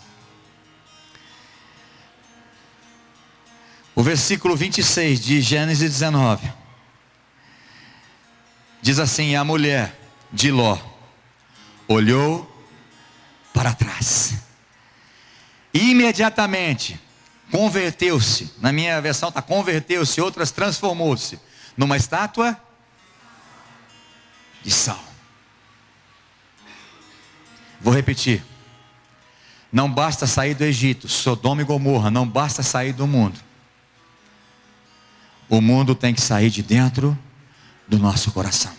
o versículo 26 de Gênesis 19 diz assim: a mulher de Ló olhou para trás, e imediatamente converteu-se, na minha versão está converteu-se, outras transformou-se numa estátua de sal. Vou repetir: não basta sair do Egito, Sodoma e Gomorra, não basta sair do mundo, o mundo tem que sair de dentro do nosso coração.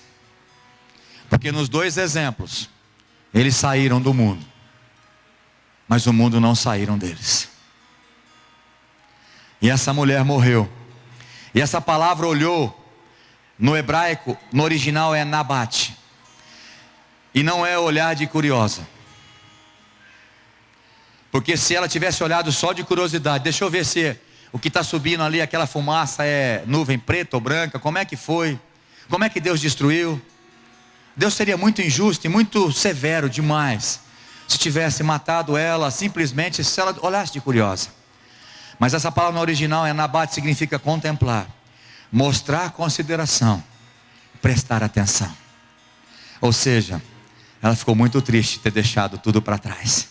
Porque nos dois exemplos, eles saíram do mundo, mas o mundo não saíram deles. E essa mulher morreu. E essa palavra olhou, no hebraico, no original é nabate. E não é olhar de curiosa. Porque se ela tivesse olhado só de curiosidade, deixa eu ver se o que está subindo ali, aquela fumaça é nuvem preta ou branca, como é que foi? Como é que Deus destruiu? Deus seria muito injusto e muito severo demais se tivesse matado ela simplesmente se ela olhasse de curiosa. Mas essa palavra no original é nabate, significa contemplar, mostrar consideração, prestar atenção. Ou seja, ela ficou muito triste de ter deixado tudo para trás.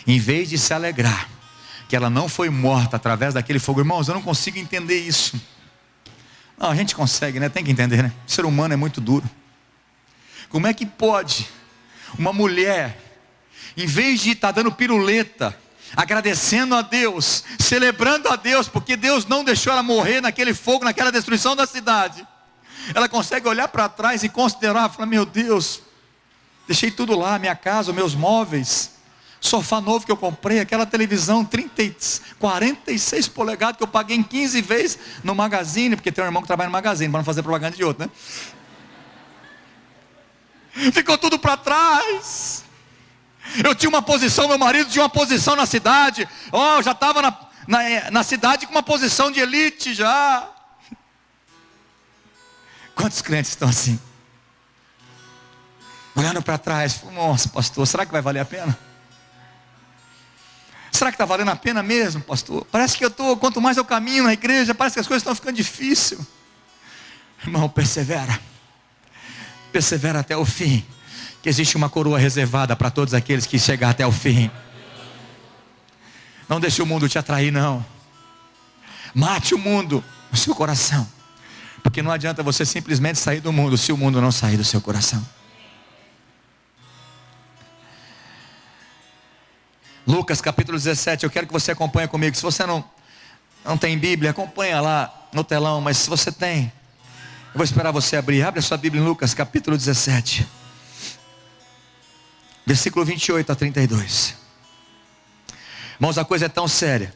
Em vez de se alegrar que ela não foi morta através daquele fogo. Irmãos, eu não consigo entender isso. Não, a gente consegue, né? Tem que entender, né? O ser humano é muito duro. Como é que pode uma mulher, em vez de estar dando piruleta, agradecendo a Deus, celebrando a Deus, porque Deus não deixou ela morrer naquele fogo, naquela destruição da cidade, ela consegue olhar para trás e considerar, falar: meu Deus, deixei tudo lá, minha casa, meus móveis, sofá novo que eu comprei, aquela televisão 46 polegadas que eu paguei em 15 vezes no Magazine, porque tem um irmão que trabalha no Magazine, para não fazer propaganda de outro, né? Ficou tudo para trás. Eu tinha uma posição, meu marido tinha uma posição na cidade. Já estava na cidade com uma posição de elite já. Quantos crentes estão assim? Olhando para trás, nossa pastor, será que vai valer a pena? Será que está valendo a pena mesmo, pastor? Parece que quanto mais eu caminho na igreja, parece que as coisas estão ficando difíceis. Irmão, persevera até o fim, que existe uma coroa reservada para todos aqueles que chegar até o fim. Não deixe o mundo te atrair, não. Mate o mundo no seu coração, porque não adianta você simplesmente sair do mundo se o mundo não sair do seu coração. Lucas capítulo 17, eu quero que você acompanhe comigo. Se você não tem Bíblia, acompanha lá no telão, mas se você tem, eu vou esperar você abrir. Abre a sua Bíblia em Lucas capítulo 17, versículo 28 a 32. Irmãos, a coisa é tão séria.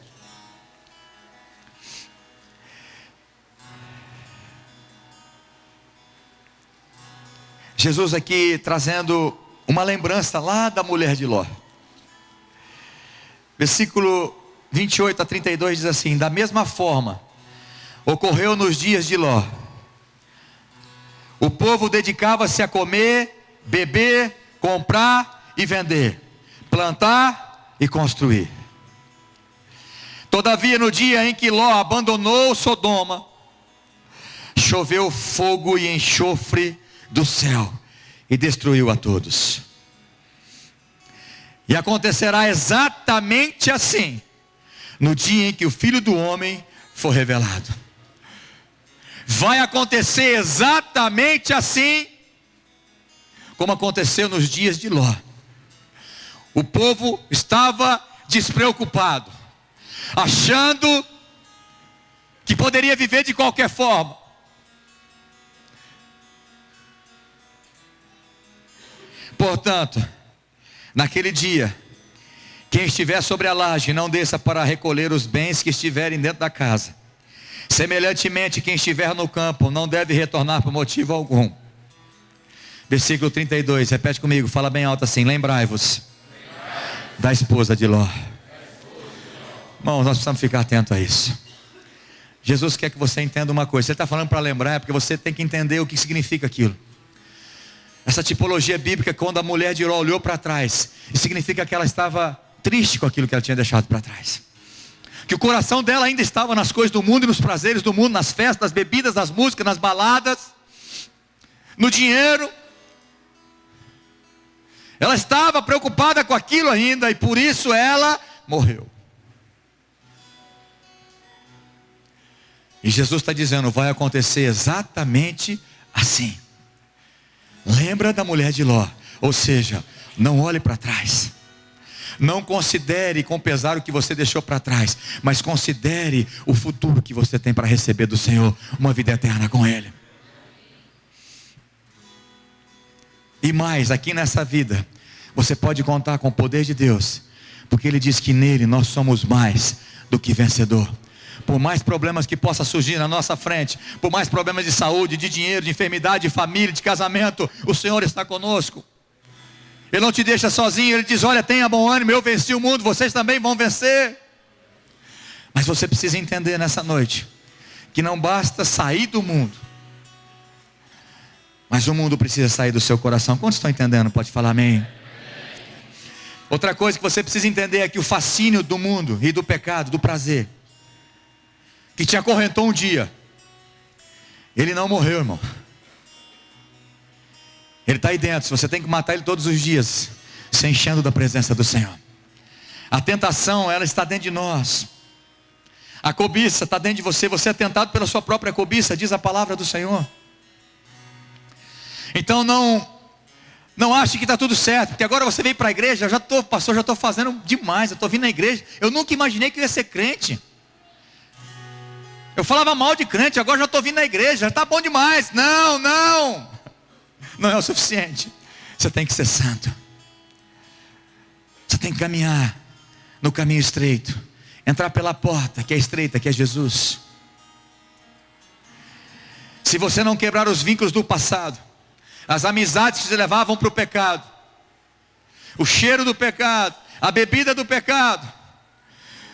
Jesus aqui trazendo uma lembrança lá da mulher de Ló. Versículo 28 a 32 diz assim: da mesma forma ocorreu nos dias de Ló. O povo dedicava-se a comer, beber, comprar e vender, plantar e construir. Todavia, no dia em que Ló abandonou Sodoma, choveu fogo e enxofre do céu e destruiu a todos. E acontecerá exatamente assim no dia em que o Filho do Homem for revelado. Vai acontecer exatamente assim como aconteceu nos dias de Ló. O povo estava despreocupado, achando que poderia viver de qualquer forma. Portanto, naquele dia, quem estiver sobre a laje não desça para recolher os bens que estiverem dentro da casa. Semelhantemente, quem estiver no campo não deve retornar por motivo algum. Versículo 32, repete comigo, fala bem alto assim: lembrai-vos da esposa de Ló. Irmãos, nós precisamos ficar atentos a isso. Jesus quer que você entenda uma coisa. Você está falando para lembrar, é porque você tem que entender o que significa aquilo. Essa tipologia bíblica, quando a mulher de Ló olhou para trás, significa que ela estava triste com aquilo que ela tinha deixado para trás. Que o coração dela ainda estava nas coisas do mundo e nos prazeres do mundo, nas festas, nas bebidas, nas músicas, nas baladas, no dinheiro. Ela estava preocupada com aquilo ainda e por isso ela morreu. E Jesus está dizendo, vai acontecer exatamente assim. Lembra da mulher de Ló, ou seja, não olhe para trás. Não considere com pesar o que você deixou para trás, mas considere o futuro que você tem para receber do Senhor, uma vida eterna com Ele. E mais, aqui nessa vida, você pode contar com o poder de Deus, porque Ele diz que nele nós somos mais do que vencedor. Por mais problemas que possa surgir na nossa frente, por mais problemas de saúde, de dinheiro, de enfermidade, de família, de casamento, o Senhor está conosco. Ele não te deixa sozinho, Ele diz, olha, tenha bom ânimo, eu venci o mundo, vocês também vão vencer. Mas você precisa entender nessa noite, que não basta sair do mundo, mas o mundo precisa sair do seu coração. Quantos estão entendendo? Pode falar amém. Outra coisa que você precisa entender é que o fascínio do mundo e do pecado, do prazer, que te acorrentou um dia, ele não morreu, irmão. Ele está aí dentro, você tem que matar ele todos os dias, se enchendo da presença do Senhor. A tentação, ela está dentro de nós. A cobiça está dentro de você, você é tentado pela sua própria cobiça, diz a palavra do Senhor. Então não ache que está tudo certo, porque agora você veio para a igreja, pastor, já estou fazendo demais, eu estou vindo na igreja, eu nunca imaginei que eu ia ser crente. Eu falava mal de crente, agora já estou vindo na igreja, já está bom demais. Não é o suficiente. Você tem que ser santo. Você tem que caminhar no caminho estreito, entrar pela porta que é estreita, que é Jesus. Se você não quebrar os vínculos do passado, as amizades que te levavam para o pecado, o cheiro do pecado, a bebida do pecado,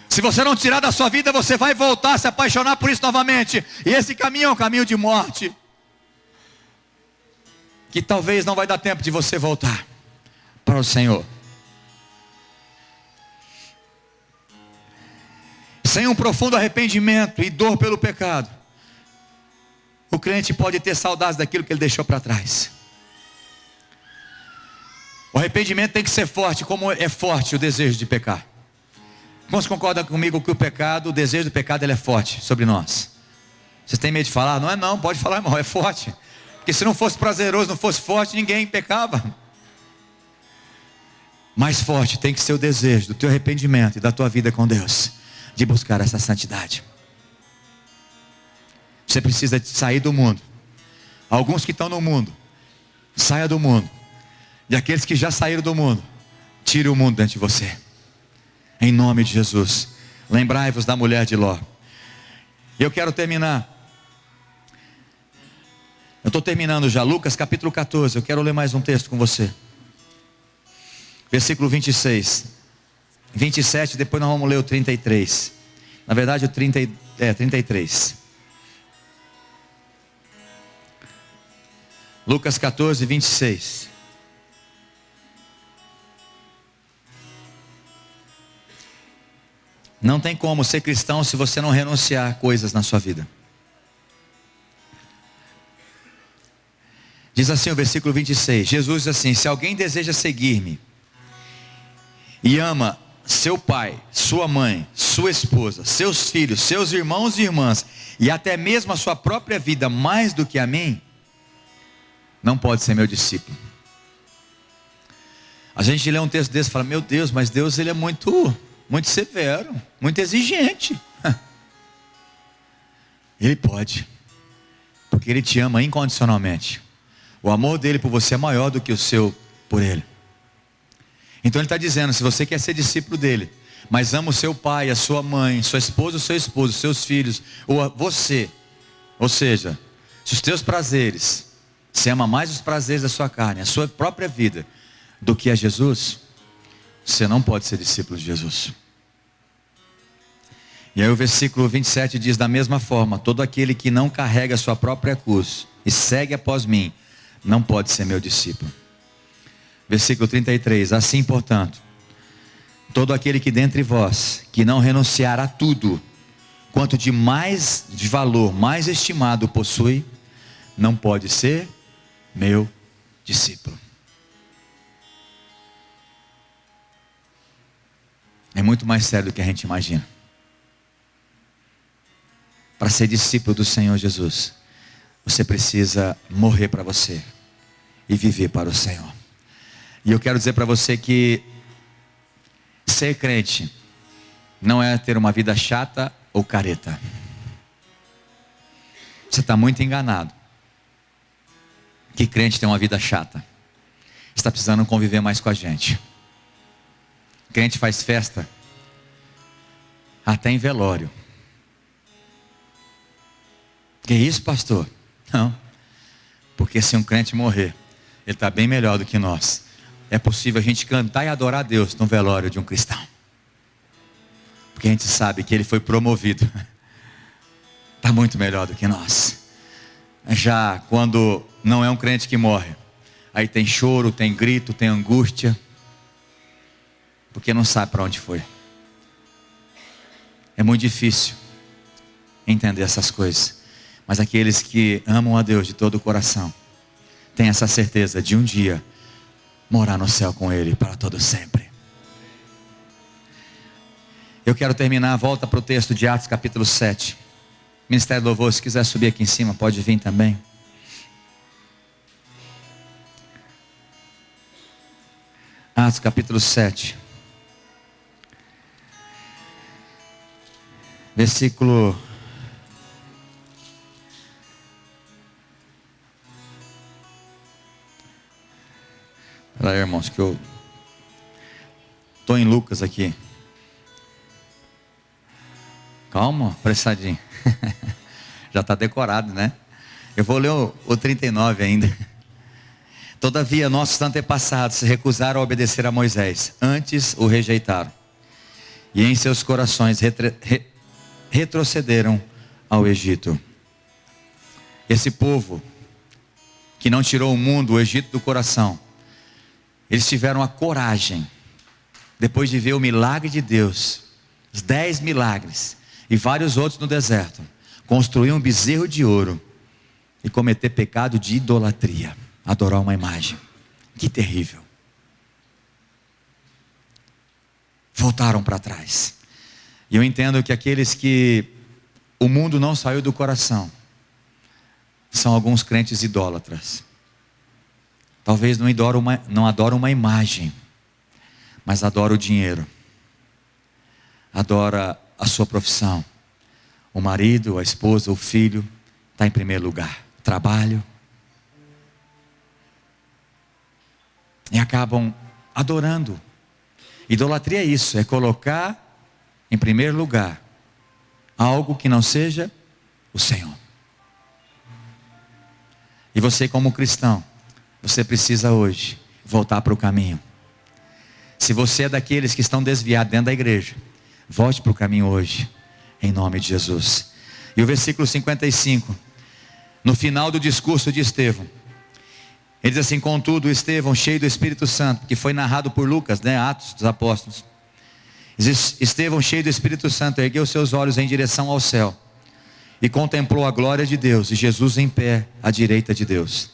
se você não tirar da sua vida, você vai voltar a se apaixonar por isso novamente. E esse caminho é um caminho de morte, que talvez não vai dar tempo de você voltar para o Senhor. Sem um profundo arrependimento e dor pelo pecado, o crente pode ter saudades daquilo que ele deixou para trás. O arrependimento tem que ser forte, como é forte o desejo de pecar. Quantos concordam comigo que o pecado, o desejo do pecado, ele é forte sobre nós? Vocês têm medo de falar? Não é não, pode falar, irmão, é forte. Porque se não fosse prazeroso, não fosse forte, ninguém pecava. Mais forte tem que ser o desejo do teu arrependimento e da tua vida com Deus, de buscar essa santidade. Você precisa sair do mundo. Alguns que estão no mundo, saia do mundo. E aqueles que já saíram do mundo, tire o mundo dentro de você. Em nome de Jesus. Lembrai-vos da mulher de Ló. Eu quero terminar. Eu estou terminando já. Lucas capítulo 14. Eu quero ler mais um texto com você. Versículo 26. 27, depois nós vamos ler o 33. Na verdade o 33. Lucas 14, 26. Não tem como ser cristão se você não renunciar a coisas na sua vida. Diz assim o versículo 26, Jesus diz assim: se alguém deseja seguir-me e ama seu pai, sua mãe, sua esposa, seus filhos, seus irmãos e irmãs, e até mesmo a sua própria vida mais do que a mim, não pode ser meu discípulo. A gente lê um texto desse e fala: meu Deus, mas Deus ele é muito severo, muito exigente. Ele pode, porque Ele te ama incondicionalmente. O amor dele por você é maior do que o seu por Ele. Então Ele está dizendo: se você quer ser discípulo dEle, mas ama o seu pai, a sua mãe, sua esposa, o seu esposo, seus filhos, ou você, ou seja, se os teus prazeres, você ama mais os prazeres da sua carne, a sua própria vida, do que a Jesus, você não pode ser discípulo de Jesus. E aí o versículo 27 diz: da mesma forma, todo aquele que não carrega a sua própria cruz e segue após mim, não pode ser meu discípulo. Versículo 33, assim portanto, todo aquele que dentre vós, que não renunciar a tudo, quanto de mais de valor, mais estimado possui, não pode ser meu discípulo. É muito mais sério do que a gente imagina. Para ser discípulo do Senhor Jesus, você precisa morrer para você e viver para o Senhor. E eu quero dizer para você que ser crente não é ter uma vida chata ou careta. Você está muito enganado. Que crente tem uma vida chata. Está precisando conviver mais com a gente. Crente faz festa até em velório. Que isso, pastor? Não. Porque se um crente morrer, ele está bem melhor do que nós. É possível a gente cantar e adorar a Deus no velório de um cristão. Porque a gente sabe que ele foi promovido. Está muito melhor do que nós. Já quando não é um crente que morre, aí tem choro, tem grito, tem angústia. Porque não sabe para onde foi. É muito difícil entender essas coisas. Mas aqueles que amam a Deus de todo o coração, têm essa certeza de um dia morar no céu com Ele para todo sempre. Eu quero terminar, volta para o texto de Atos capítulo 7. Ministério do Louvor, se quiser subir aqui em cima, pode vir também. Atos capítulo 7. Versículo... Espera aí, irmãos, que eu estou em Lucas aqui. Calma, apressadinho. Já está decorado, né? Eu vou ler o 39 ainda. Todavia, nossos antepassados se recusaram a obedecer a Moisés. Antes o rejeitaram. E em seus corações retrocederam ao Egito. Esse povo que não tirou o mundo, o Egito do coração, eles tiveram a coragem, depois de ver o milagre de Deus, os 10 milagres e vários outros no deserto, construir um bezerro de ouro e cometer pecado de idolatria, adorar uma imagem. Que terrível. Voltaram para trás. E eu entendo que aqueles que o mundo não saiu do coração são alguns crentes idólatras. Talvez não adoram uma imagem, mas adora o dinheiro, adora a sua profissão, o marido, a esposa, o filho, está em primeiro lugar, trabalho, e acabam adorando. Idolatria é isso, é colocar em primeiro lugar algo que não seja o Senhor. E você, como cristão, você precisa hoje voltar para o caminho. Se você é daqueles que estão desviados dentro da igreja, volte para o caminho hoje, em nome de Jesus. E o versículo 55, no final do discurso de Estevão, ele diz assim: contudo Estevão, cheio do Espírito Santo, que foi narrado por Lucas, Atos dos Apóstolos, Estevão, cheio do Espírito Santo, ergueu seus olhos em direção ao céu e contemplou a glória de Deus e Jesus em pé à direita de Deus.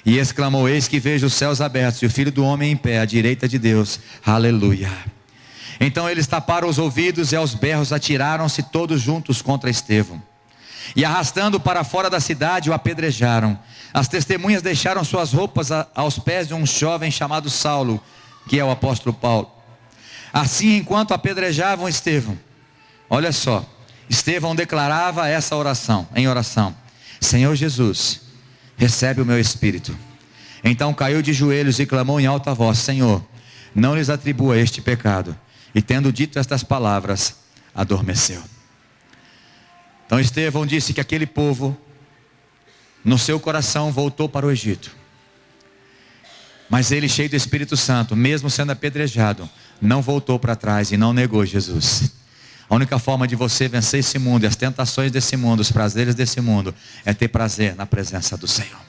E exclamou: eis que vejo os céus abertos e o Filho do Homem em pé à direita de Deus. Aleluia. Então eles taparam os ouvidos e aos berros atiraram-se todos juntos contra Estevão. E arrastando-o para fora da cidade o apedrejaram. As testemunhas deixaram suas roupas aos pés de um jovem chamado Saulo, que é o apóstolo Paulo. Assim, enquanto apedrejavam Estevão, olha só, Estevão declarava essa oração, em oração: Senhor Jesus, recebe o meu espírito. Então caiu de joelhos e clamou em alta voz: Senhor, não lhes atribua este pecado. E tendo dito estas palavras, adormeceu. Então Estevão disse que aquele povo, no seu coração, voltou para o Egito. Mas ele, cheio do Espírito Santo, mesmo sendo apedrejado, não voltou para trás e não negou Jesus. A única forma de você vencer esse mundo e as tentações desse mundo, os prazeres desse mundo, é ter prazer na presença do Senhor.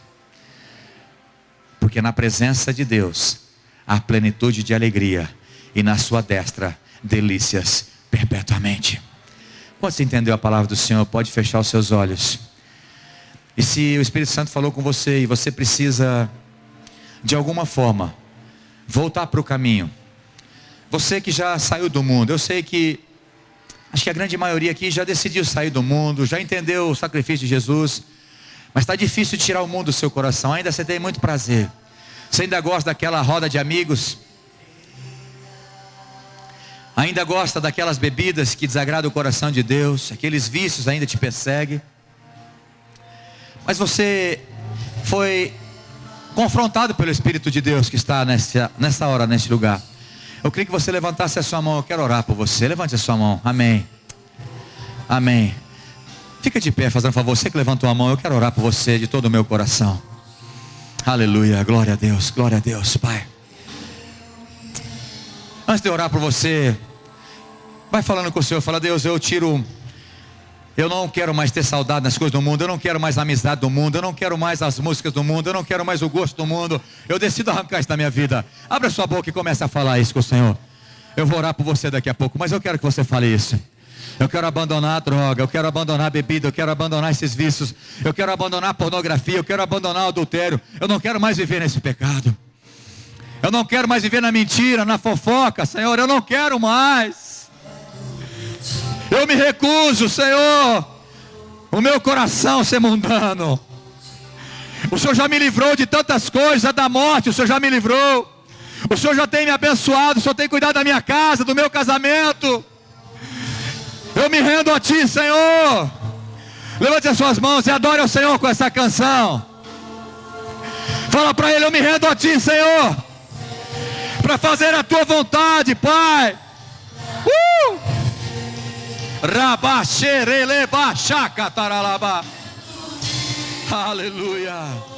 Porque na presença de Deus há plenitude de alegria, e na sua destra delícias perpetuamente. Quando você entendeu a palavra do Senhor, pode fechar os seus olhos. E se o Espírito Santo falou com você e você precisa de alguma forma voltar para o caminho, você que já saiu do mundo, eu sei que acho que a grande maioria aqui já decidiu sair do mundo, já entendeu o sacrifício de Jesus, mas está difícil tirar o mundo do seu coração. Ainda você tem muito prazer, você ainda gosta daquela roda de amigos, ainda gosta daquelas bebidas que desagradam o coração de Deus, aqueles vícios ainda te perseguem, mas você foi confrontado pelo Espírito de Deus que está nessa hora, nesse lugar. Eu queria que você levantasse a sua mão. Eu quero orar por você. Levante a sua mão. Amém. Amém. Fica de pé, fazendo um favor. Você que levantou a mão, eu quero orar por você de todo o meu coração. Aleluia. Glória a Deus. Glória a Deus, Pai. Antes de eu orar por você, vai falando com o Senhor. Fala: Deus, eu não quero mais ter saudade das coisas do mundo. Eu não quero mais a amizade do mundo. Eu não quero mais as músicas do mundo. Eu não quero mais o gosto do mundo. Eu decido arrancar isso da minha vida. Abra sua boca e comece a falar isso com o Senhor. Eu vou orar por você daqui a pouco, mas eu quero que você fale isso. Eu quero abandonar a droga. Eu quero abandonar a bebida. Eu quero abandonar esses vícios. Eu quero abandonar a pornografia. Eu quero abandonar o adultério. Eu não quero mais viver nesse pecado. Eu não quero mais viver na mentira, na fofoca, Senhor. Eu não quero mais. Eu me recuso, Senhor, o meu coração ser mundano. O Senhor já me livrou de tantas coisas, da morte, o Senhor já me livrou. O Senhor já tem me abençoado, o Senhor tem cuidado da minha casa, do meu casamento. Eu me rendo a Ti, Senhor. Levante as suas mãos e adore ao Senhor com essa canção. Fala para Ele: eu me rendo a Ti, Senhor, para fazer a Tua vontade, Pai. Aleluia.